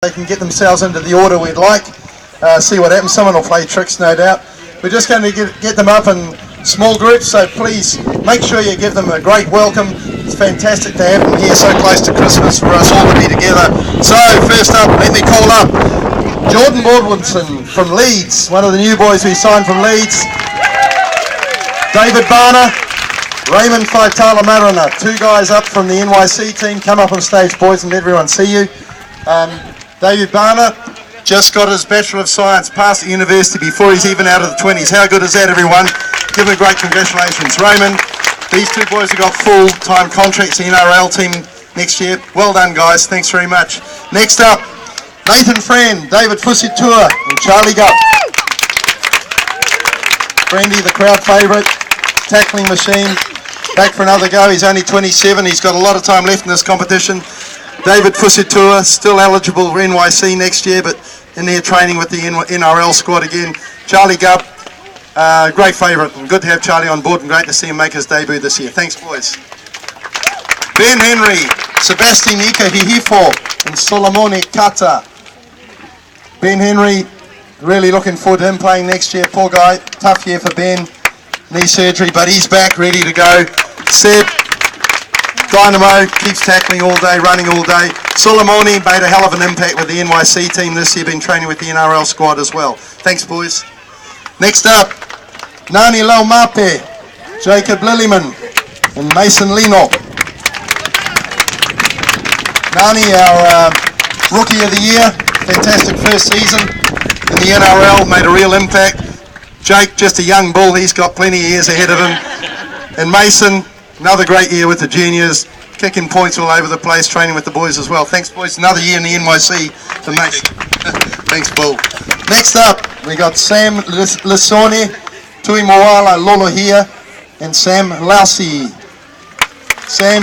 they can get themselves into the order we'd like. See what happens. Someone will play tricks, no doubt. We're just going to get them up in small groups, so please make sure you give them a great welcome. It's fantastic to have them here so close to Christmas for us all to be together. So first up, let me call up Jordan Baldwinson from Leeds, one of the new boys we signed from Leeds. David Barner, Raymond Faitala Marana, two guys up from the NYC team. Come up on stage, boys, and let everyone see you. David Barner just got his Bachelor of Science, passed at university before he's even out of the 20s. How good is that, everyone? Give him a great congratulations. Raymond, these two boys have got full-time contracts in the NRL team next year. Well done, guys. Thanks very much. Next up, Nathan Friend, David Fusitua, and Charlie Gupp. Friendy, the crowd favourite, tackling machine, back for another go. He's only 27. He's got a lot of time left in this competition. David Fusitua, still eligible for NYC next year, but in there training with the NRL squad again. Charlie Gupp, great favourite, and good to have Charlie on board, and great to see him make his debut this year. Thanks, boys. Ben Henry, Sebastian Ikahihifo, and Solomone Kata. Ben Henry, really looking forward to him playing next year. Poor guy, tough year for Ben, knee surgery, but he's back, ready to go. Seb, Dynamo, keeps tackling all day, running all day. Solomone made a hell of an impact with the NYC team this year, been training with the NRL squad as well. Thanks, boys. Next up, Nani Laumape, Jacob Lillyman, and Mason Lino. Nani, our Rookie of the Year, fantastic first season in the NRL, made a real impact. Jake, just a young bull, he's got plenty of years ahead of him. And Mason, another great year with the juniors, kicking points all over the place, training with the boys as well. Thanks, boys. Another year in the NYC for Mason. Thanks, Bull. Next up, we got Sam Lisone, Tui Moala Lolohia, and Sam Lausi. Sam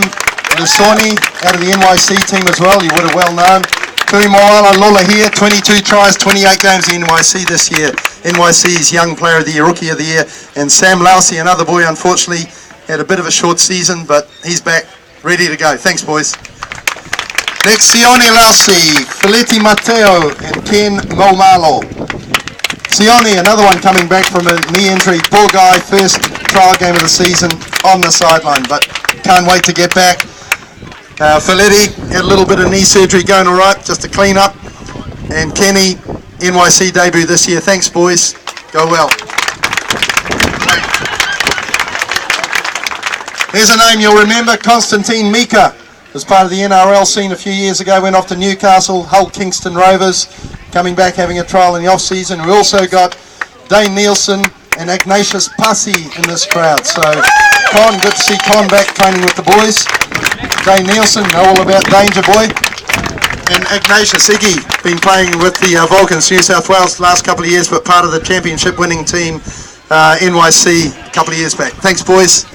Lisone out of the NYC team as well, you would have well known. Tui Moala Lolohia, 22 tries, 28 games in NYC this year. NYC's Young Player of the Year, Rookie of the Year. And Sam Lausi, another boy, unfortunately, had a bit of a short season, but he's back, ready to go. Thanks, boys. Next, Sione Lausi, Fileti Mateo, and Ken Momalo. Sione, another one coming back from a knee injury. Poor guy, first trial game of the season on the sideline, but can't wait to get back. Fileti had a little bit of knee surgery going all right, just to clean up. And Kenny, NYC debut this year. Thanks, boys. Go well. Here's a name you'll remember, Constantine Mika. Was part of the NRL scene a few years ago, went off to Newcastle, Hull Kingston Rovers, coming back having a trial in the off-season. We also got Dane Nielsen and Ignatius Passi in this crowd. So, Con, good to see Con back training with the boys. Dane Nielsen, know all about Danger Boy. And Ignatius Iggy, been playing with the Vulcans, New South Wales the last couple of years, but part of the championship winning team, NYC, a couple of years back. Thanks, boys.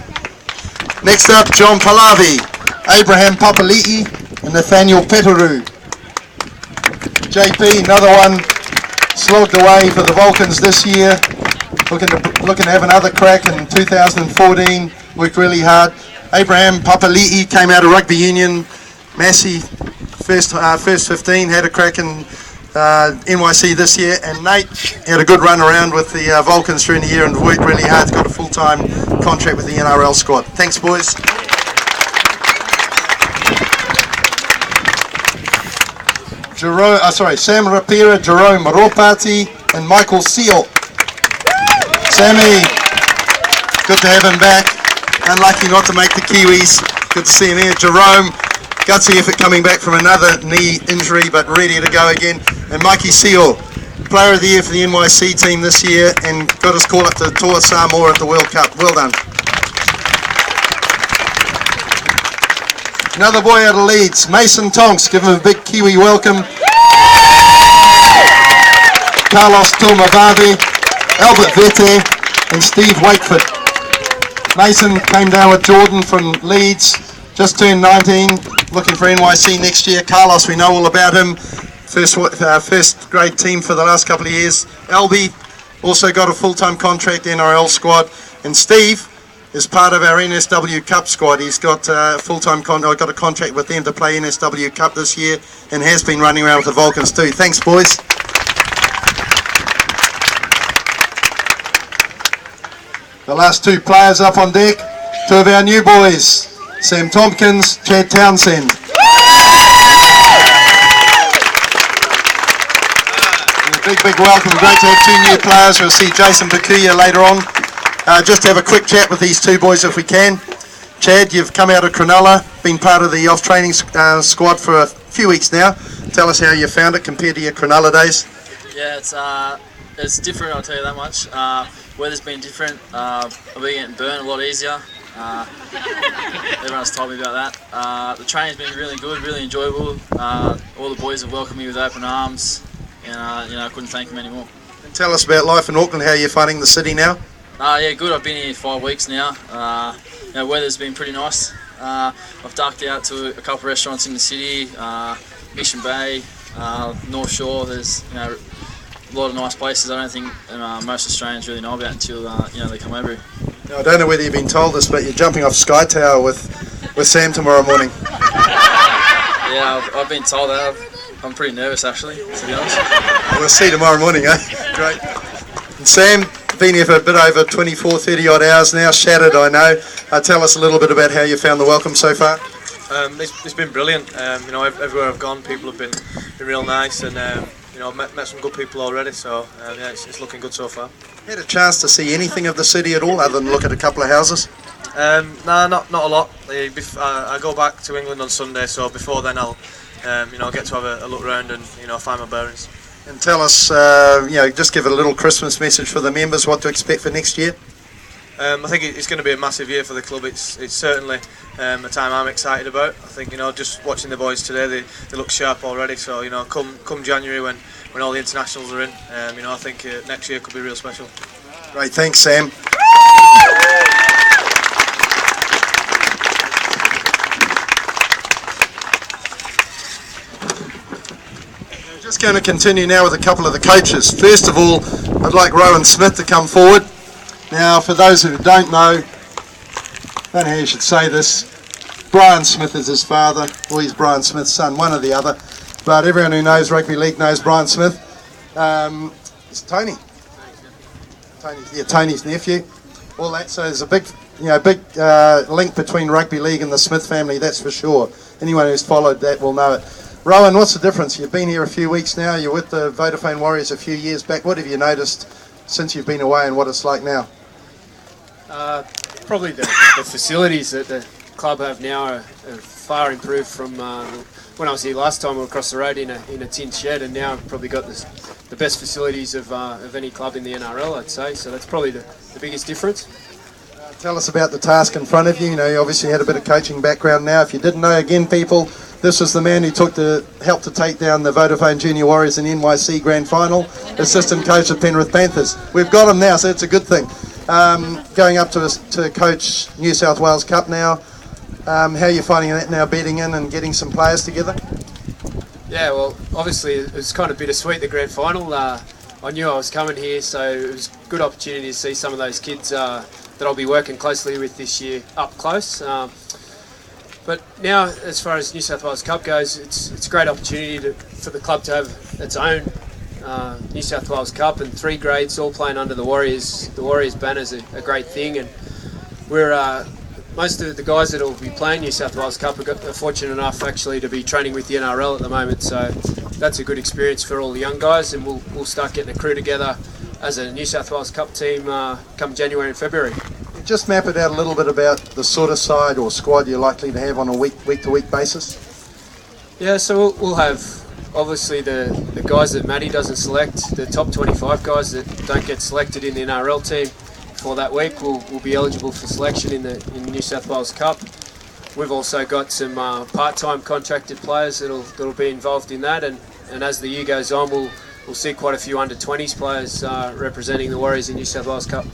Next up, John Palavi, Abraham Papali'i, and Nathaniel Peteru. JP, another one, slogged away for the Vulcans this year, looking to have another crack in 2014, worked really hard. Abraham Papali'i came out of rugby union, Massey, first 15, had a crack in NYC this year, and Nate had a good run around with the Vulcans during the year and worked really hard, got a full-time contract with the NRL squad. Thanks, boys. Sam Rapira, Jerome Ropati, and Michael Seal. Sammy, good to have him back. Unlucky not to make the Kiwis. Good to see him here. Jerome, gutsy effort coming back from another knee injury, but ready to go again. And Mikey Seal, Player of the Year for the NYC team this year, and got his call up to Toa Samoa at the World Cup. Well done. Another boy out of Leeds, Mason Tonks, give him a big Kiwi welcome. Carlos Tomavavi, Albert Vete, and Steve Wakeford. Mason came down with Jordan from Leeds, just turned 19, looking for NYC next year. Carlos, we know all about him, first grade team for the last couple of years. Albie also got a full-time contract, NRL squad. And Steve is part of our NSW Cup squad. He's got a got a contract with them to play NSW Cup this year and has been running around with the Vulcans too. Thanks, boys. The last two players up on deck, two of our new boys, Sam Tomkins, Chad Townsend. Big welcome. Great to have two new players. We'll see Jason Bakuya later on. Just have a quick chat with these two boys if we can. Chad, you've come out of Cronulla, been part of the off-training squad for a few weeks now. Tell us how you found it compared to your Cronulla days. Yeah, it's different, I'll tell you that much. Weather's been different. I've been getting burnt a lot easier. Everyone's told me about that. The training's been really good, really enjoyable. All the boys have welcomed me with open arms, and I couldn't thank them anymore. And tell us about life in Auckland. How are you finding the city now? Yeah, good. I've been here 5 weeks now. Weather's been pretty nice. I've ducked out to a couple of restaurants in the city, Mission Bay, North Shore. There's a lot of nice places I don't think most Australians really know about until they come over here. Now, I don't know whether you've been told this, but you're jumping off Sky Tower with Sam tomorrow morning. Yeah, I've been told that. I'm pretty nervous actually, to be honest. We'll see tomorrow morning, eh? Great. And Sam, been here for a bit over 24, 30 odd hours now, shattered I know. Tell us a little bit about how you found the welcome so far. It's been brilliant. Everywhere I've gone, people have been real nice, and I've met some good people already. So it's looking good so far. Had a chance to see anything of the city at all, other than look at a couple of houses? No, not a lot. I go back to England on Sunday, so before then I'll get to have a look around and find my bearings. And tell us, just give it a little Christmas message for the members, what to expect for next year. I think it's going to be a massive year for the club. It's certainly a time I'm excited about. I think just watching the boys today, they look sharp already. So come January when all the internationals are in, I think next year could be real special. Great, thanks Sam. Just going to continue now with a couple of the coaches. First of all, I'd like Rowan Smith to come forward. Now, for those who don't know, I don't know how you should say this, Brian Smith is his father, or he's Brian Smith's son, one or the other. But everyone who knows rugby league knows Brian Smith. It's Tony. Tony's nephew. All that. So there's a big link between rugby league and the Smith family, that's for sure. Anyone who's followed that will know it. Rowan, what's the difference? You've been here a few weeks now. You're with the Vodafone Warriors a few years back. What have you noticed since you've been away and what it's like now? Probably the facilities that the club have now are far improved from when I was here last time. We were across the road in a tin shed, and now I've probably got the best facilities of any club in the NRL, I'd say. So that's probably the biggest difference. Tell us about the task in front of you. You obviously had a bit of coaching background now. If you didn't know, again, people, this was the man who helped to take down the Vodafone Junior Warriors in NYC Grand Final, assistant coach of Penrith Panthers. We've got him now, so it's a good thing. Going up to coach New South Wales Cup now. How are you finding that now, bedding in and getting some players together? Yeah, well, obviously it was kind of bittersweet, the Grand Final. I knew I was coming here, so it was a good opportunity to see some of those kids that I'll be working closely with this year up close. But now, as far as New South Wales Cup goes, it's a great opportunity for the club to have its own New South Wales Cup, and 3 grades all playing under the Warriors. The Warriors banner's a great thing, and we're most of the guys that will be playing New South Wales Cup are fortunate enough actually to be training with the NRL at the moment. So that's a good experience for all the young guys, and we'll start getting a crew together as a New South Wales Cup team come January and February. Just map it out a little bit about the sort of side or squad you're likely to have on a week-to-week basis. Yeah, so we'll have obviously the guys that Matty doesn't select, the top 25 guys that don't get selected in the NRL team for that week will be eligible for selection in the New South Wales Cup. We've also got some part-time contracted players that'll be involved in that, and as the year goes on, we'll see quite a few under-20s players representing the Warriors in New South Wales Cup.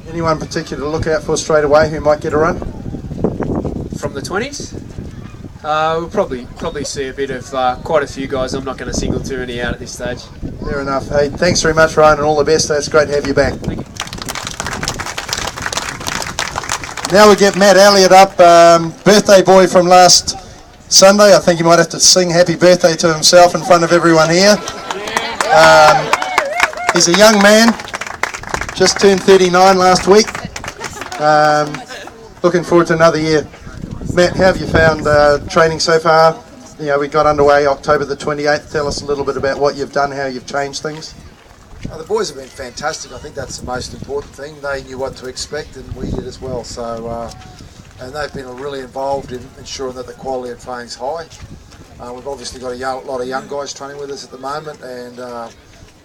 Anyone particular to look out for straight away who might get a run? From the 20s? We'll probably see a bit of quite a few guys. I'm not going to single too many out at this stage. Fair enough. Hey, thanks very much, Ryan, and all the best. It's great to have you back. Thank you. Now we get Matt Elliot up, birthday boy from last Sunday. I think he might have to sing happy birthday to himself in front of everyone here. He's a young man, just turned 39 last week. Looking forward to another year. Matt, how have you found training so far? You know, we got underway October the 28th. Tell us a little bit about what you've done, how you've changed things. The boys have been fantastic. I think that's the most important thing. They knew what to expect, and we did as well. So, and they've been really involved in ensuring that the quality of training is high. We've obviously got a lot of young guys training with us at the moment, and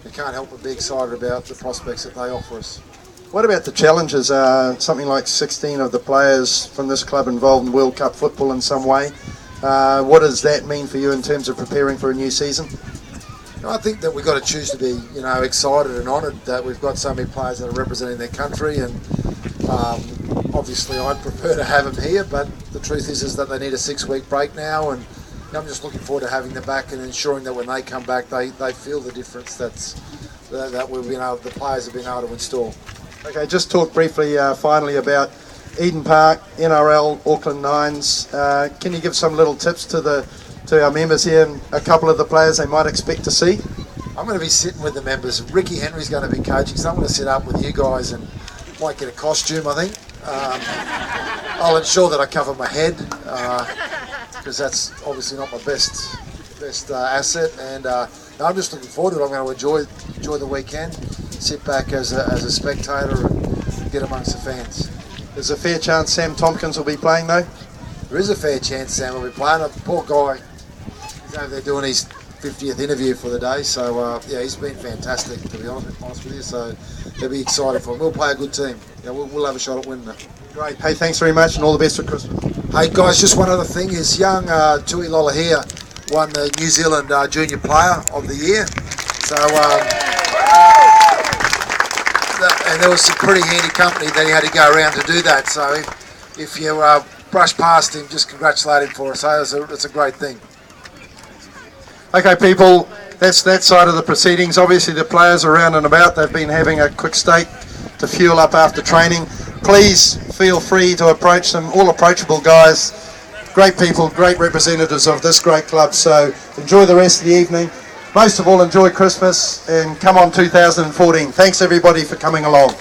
we can't help but be excited about the prospects that they offer us. What about the challenges? Something like 16 of the players from this club involved in World Cup football in some way. What does that mean for you in terms of preparing for a new season? I think that we've got to choose to be, excited and honoured that we've got so many players that are representing their country, and obviously I'd prefer to have them here, but the truth is that they need a 6-week break now, and I'm just looking forward to having them back and ensuring that when they come back, they feel the difference that the players have been able to install. Okay, just talk briefly finally about Eden Park, NRL, Auckland Nines. Can you give some little tips to our members here and a couple of the players they might expect to see? I'm going to be sitting with the members. Ricky Henry's going to be coaching, so I'm going to sit up with you guys and might get a costume, I think. I'll ensure that I cover my head because that's obviously not my best asset, and I'm just looking forward to it. I'm going to enjoy the weekend, sit back as a spectator and get amongst the fans. There's a fair chance Sam Tomkins will be playing though? There is a fair chance Sam will be playing. Poor guy, he's over there doing his 50th interview for the day, so he's been fantastic, to be honest with you, so they'll be excited for him. We'll play a good team. We'll have a shot at winning it. Great. Hey, thanks very much and all the best for Christmas. Hey guys, just one other thing is young Tui Lolohea won the New Zealand Junior Player of the Year, so and there was some pretty handy company that he had to go around to do that, so if you brush past him, just congratulate him for us. It's a great thing. Okay people, that's that side of the proceedings. Obviously the players are around and about. They've been having a quick steak to fuel up after training. Please feel free to approach them, all approachable guys, great people, great representatives of this great club, so enjoy the rest of the evening. Most of all, enjoy Christmas and come on 2014. Thanks everybody for coming along.